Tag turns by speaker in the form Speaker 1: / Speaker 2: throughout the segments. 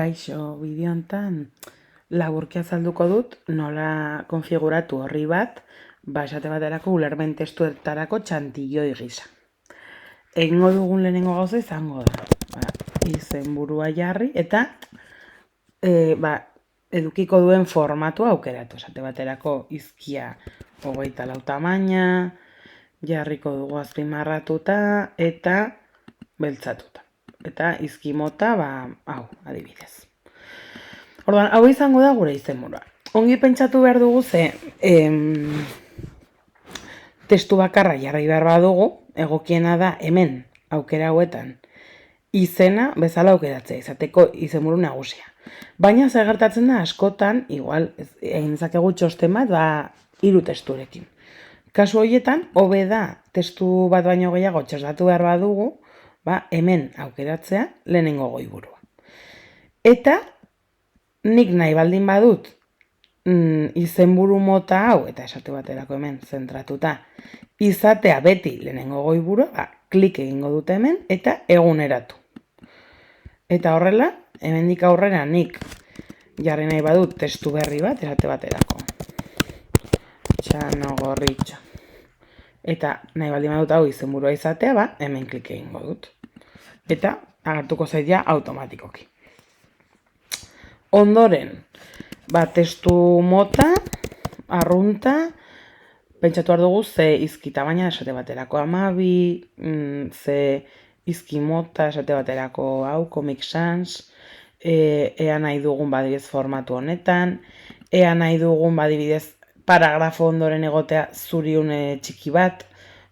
Speaker 1: Kaixo, bideo hontan laburki azalduko dut nola konfiguratu horri bat, esate baterako ulermen testuetarako txantilloi gisa. Egingo dugun lehenengo gauza izango da, izenburua jarri eta edukiko duen formatua aukeratu. Esate baterako izkia 24 tamaina, jarriko dugu azpimarratuta eta beltzatuta. Eta izki mota, hau, adibidez. Orduan, hau izango da gure izenburua. Ongi pentsatu behar dugu ze testu bakarra jarri behar badugu, egokiena da hemen aukera hauetan izena bezala aukeratzea, izateko izenburu nagusia. Baina zer gertatzen da askotan, igual, egin dezakegu txosten bat, 3 testurekin. Kasu horietan, hobe da testu bat baino gehiago txostatu behar badugu, hemen aukeratzea lehenengo goiburua. Eta nik nahi baldin badut izenburu mota hau, eta esate baterako hemen zentratuta, izatea beti lehenengo goiburua, klik egingo dut hemen eta eguneratu. Eta horrela, hemendik aurrera nik jarri nahi badut testu berri bat, esate baterako. Txano Gorritxo. Eta nahi baldin badut hau izenburua izatea, hemen klik egingo dut. Eta agertuko zaitea automatikoki. Ondoren, testu mota, arrunta, pentsatu behar dugu ze izki tamaina esate baterako 12, ze izki mota esate baterako hau, Comic Sans, ea nahi dugun badibidez formatu honetan, ea nahi dugun badibidez paragrafo ondoren egotea zuriune txiki bat,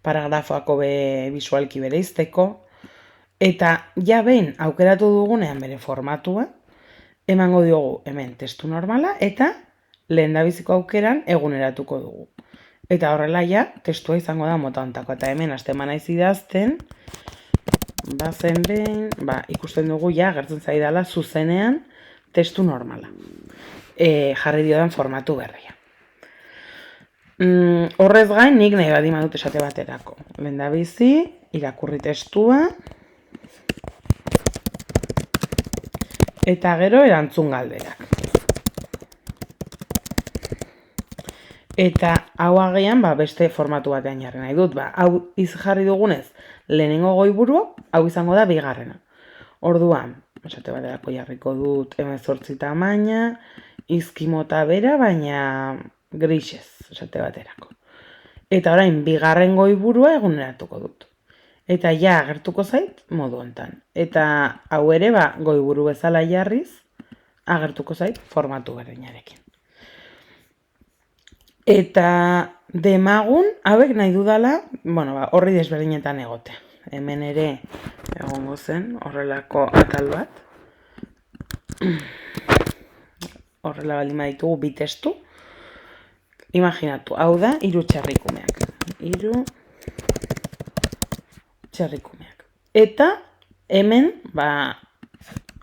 Speaker 1: paragrafoako bisualki bereizteko, eta ja behin aukeratu dugunean bere formatua, emango diogu hemen testu normala eta lehendabiziko aukeran eguneratuko dugu. Eta horrela ja, testua izango da mota hontako. Eta hemen hasten naiz idazten, bazen behin, ikusten dugu ja, gertzen zaidala zuzenean testu normala. Jarri diodan formatu berria. Horrez gain, nik nahi baldin badut esate baterako. Lehendabizi, irakurri testua, eta gero erantzun galderak. Eta hau agian beste formatu batean jarri nahi dut. Hau jarri dugunez lehenengo goiburu, hau izango da bigarrena. Orduan, esate baterako jarriko dut 18 tamaina, izki mota bera, baina grisez, esate baterako. Eta orain, bigarren goiburua eguneratuko dut. Eta ja agertuko zait modu hontan. Eta hau ere goiburu bezala jarriz agertuko zait formatu berdinarekin. Eta demagun hauek nahi dudala, horri desberdinetan egote. Hemen ere egongo zen horrelako atal bat. Horrela baldin baditugu bi testu. Imaginatu, hau da 3 txerrikumeak. 3 txerrikumeak. Eta hemen,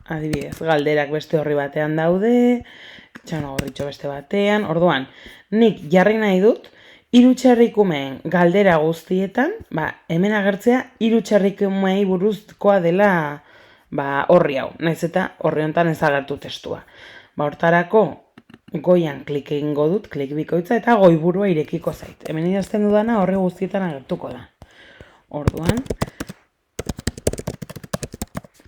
Speaker 1: adibidez, galderak beste horri batean daude, Txano Gorritxo beste batean, orduan, nik jarri nahi dut, 3 txerrikumeen galdera guztietan, hemen agertzea 3 txerrikumei buruzkoa dela horri hau, naiz eta horri hontan ez agertu testua. Hortarako, goian klik egingo dut, klik bikoitza, eta goiburua irekiko zait. Hemen idazten dudana horri guztietan agertuko da. Orduan,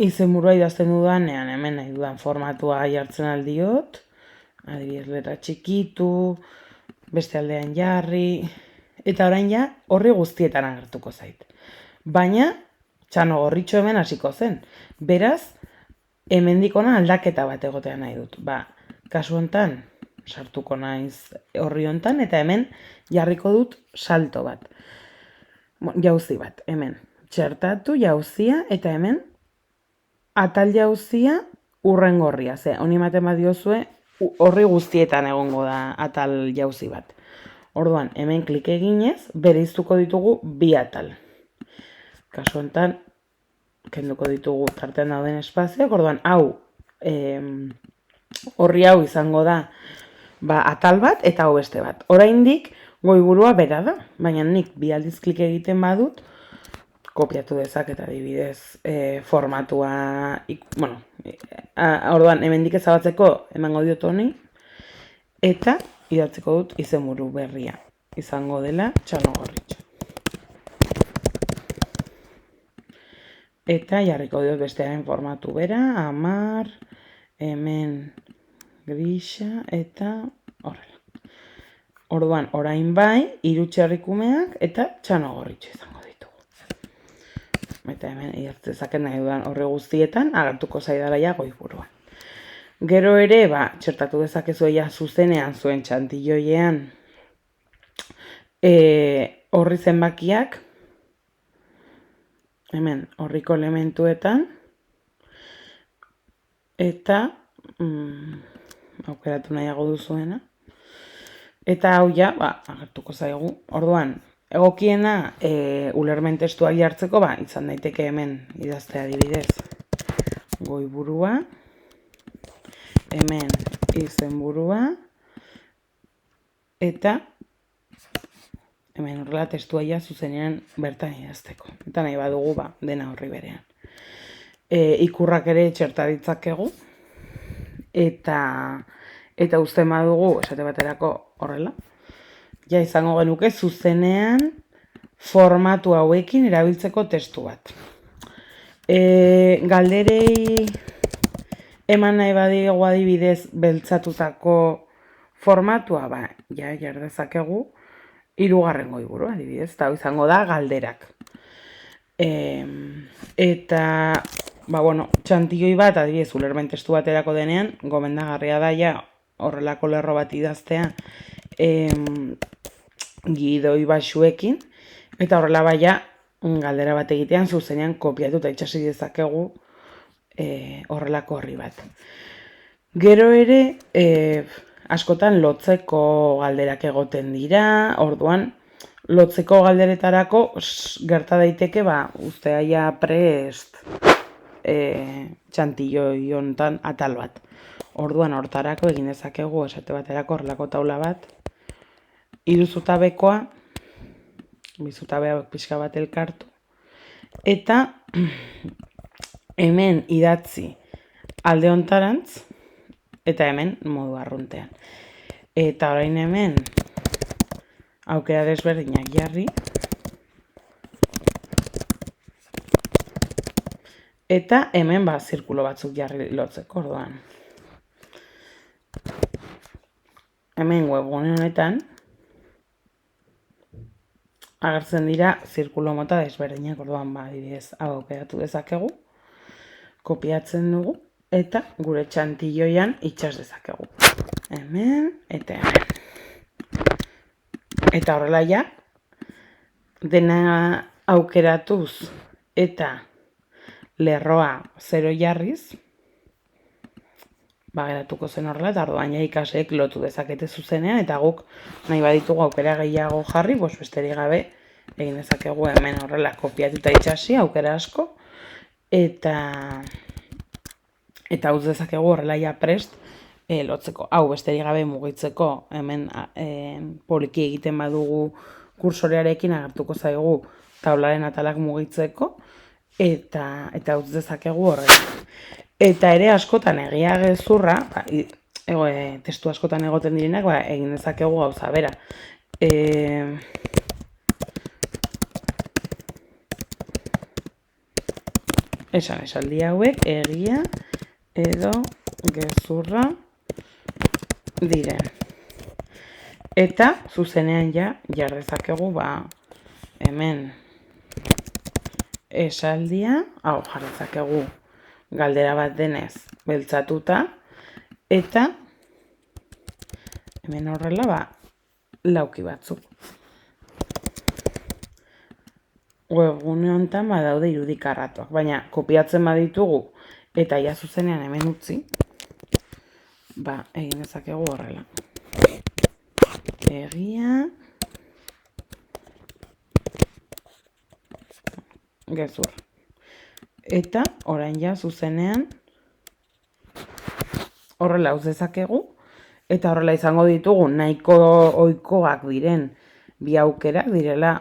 Speaker 1: izenburua idazten dudanean, hemen nahi dudan formatua jartzen aldiot, adibidez letra txikitu, beste aldean jarri, eta orain ja horri guztietan agertuko zait. Baina, Txano Gorritxo hemen hasiko zen. Beraz, hemendik hona aldaketa bat egotea nahi dut. Kasu hontan, sartuko naiz horri hontan, eta hemen jarriko dut salto bat. Jauzi bat, hemen. Txertatu, jauzia, eta hemen atal jauzia urrengorria. Honi ematen badiozue, horri guztietan egongo da atal jauzi bat. Orduan, hemen klik eginez, bereiztuko ditugu 2 atal. Kasu honetan, kenduko ditugu tartean dauden espazioak, orduan, hau, horri hau izango da atal bat eta hau beste bat. Oraindik goiburua bera da, baina nik 2 aldiz klik egiten badut, kopiatu dezaket adibidez formatua, Orduan, hemendik ezabatzeko emango diot honi, eta idatziko dut izenburu berria. Izango dela Txanogorritxu. Eta jarriko diot bestearen formatu bera, 10, hemen grisa eta horrela. Orduan, orain bai, 3 txerrikumeak eta Txanogorritxu izango ditugu. Eta hemen idartzezaken nahi dudan horre guztietan, agertuko zaidala ja goiburuan. Gero ere, txertatu dezakezu zuzenean zuen txantilloiean horri zenbakiak, hemen horriko elementuetan, eta aukeratu nahiago duzuena. Eta hau ja, agertuko zaigu. Orduan, egokiena ulermen testuak jartzeko, izan daiteke hemen idaztea adibidez. Goiburua, hemen izenburua, eta hemen horrela testua ja zuzenean bertan idazteko. Eta nahi badugu dena horri berean. Ikurrak ere txertaritzakegu. Eta uzten badugu, esate baterako horrela. Ja izango genuke zuzenean formatu hauekin erabiltzeko testu bat. Galderei eman nahi badigu adibidez beltzatutako formatua, ja jar dezakegu 3. goiburu adibidez, eta izango da galderak. Eta, txantilloi bat adibidez ulermen testu baterako denean, gomendagarria da ja horrelako lerro bat idaztea gidoi baxuekin, eta horrela galdera bat egitean zuzenean kopiatu eta itxasi dezakegu horrelako horri bat. Gero ere, askotan lotzeko galderak egoten dira, orduan lotzeko galderetarako gerta daiteke usteaia prest txantilloi hontan atal bat. Orduan hortarako egin dezakegu esate baterako horrelako taula bat, 3 zutabekoa, 2 zutabeak pixka bat elkartu, eta hemen idatzi alde hontarantz, eta hemen modu arruntean. Eta orain hemen aukera desberdinak jarri, eta hemen zirkulo batzuk jarri lotzeko orduan. Hemen webgune honetan agertzen dira zirkulo mota desberdinak orduan adibidez hau aukeratu dezakegu, kopiatzen dugu, eta gure txantilloian itxas dezakegu. Hemen, eta hemen. Eta horrela ja, dena aukeratuz eta lerroa 0 jarriz, geratuko zen horrela, eta orduan ja ikasleek lotu dezakete zuzenean, eta guk nahi baditugu aukera gehiago jarri, besterik gabe egin dezakegu hemen horrela kopiatu eta itxasi, aukera asko, eta utz dezakegu horrela ja prest lotzeko. Hau besterik gabe mugitzeko hemen poliki egiten badugu kursorearekin agertuko zaigu taularen atalak mugitzeko, eta utz dezakegu horrela. Eta ere askotan egia gezurra, testu askotan egoten direnak, egin dezakegu gauza bera. Esaldi hauek egia edo gezurra diren. Eta zuzenean jar dezakegu hemen esaldia, hau jarrezakegu galdera bat denez beltzatuta, eta hemen horrela lauki batzuk. Webgune honetan badaude irudikarratuak, baina kopiatzen baditugu eta ja zuzenean hemen utzi, egin dezakegu horrela. Egia gezur. Eta orain ja zuzenean horrela utz dezakegu, eta horrela izango ditugu nahiko ohikoak diren bi aukerak direla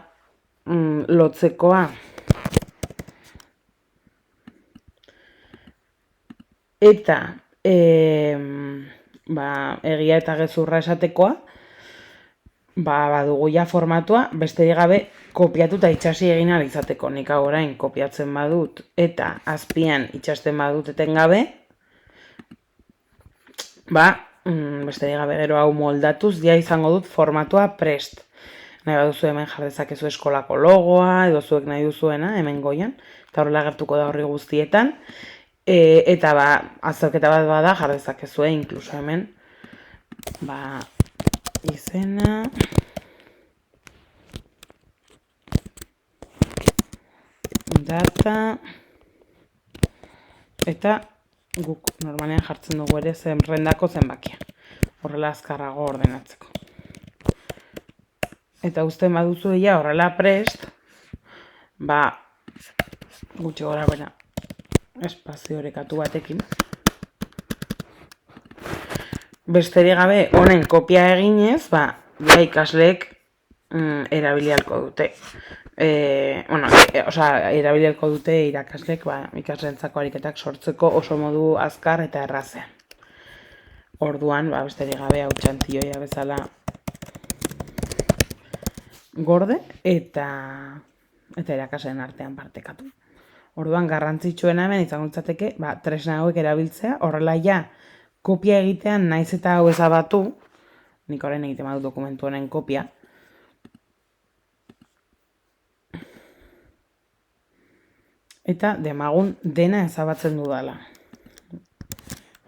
Speaker 1: lotzekoa Eta egia eta gezurra esatekoa, badugu ja formatua, besterik gabe kopiatu eta itxasi egin ahal izateko. Nik hau orain kopiatzen badut eta azpian itxasten badut etengabe, besterik gabe gero hau moldatuz, ja izango dut formatua prest. Nahi baduzu hemen jarrezakezu eskolako logoa, edo zuek nahi duzuena, hemen goian, eta horrela gertuko da horri guztietan. Eta azalketa bat bada jarrezakezue, inkluso hemen, izena, data, eta guk normalean jartzen dugu ere zerrendako zenbakia. Horrela azkarrago ordenatzeko. Eta uzten baduzu ja horrela prest, gutxi gora bera espazio orekatu batekin. Besterik gabe honen kopia eginez, ikasleek erabilialko dute. Erabilialko dute irakasleek ikasleentzako ariketak sortzeko oso modu azkar eta errazean. Orduan, besterik gabe hau txantioia bezala gorde eta irakasleen artean partekatu. Orduan, garrantzitsuena hemen izango litzateke, tresna hauek erabiltzea, horrela ja, kopia egitean naiz eta hau ezabatu, nik orain egiten badut dokumentu honen kopia, eta demagun dena ezabatzen dudala.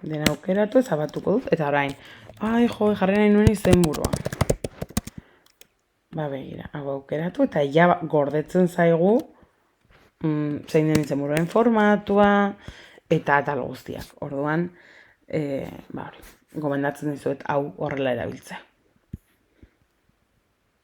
Speaker 1: Dena aukeratu ezabatuko dut, eta orain, jarri nahi nuen izenburua. Begira, hau aukeratu, eta ja gordetzen zaigu zein den izenburuen formatua, eta atal guztiak. Orduan, gomendatzen dizuet hau horrela erabiltzea.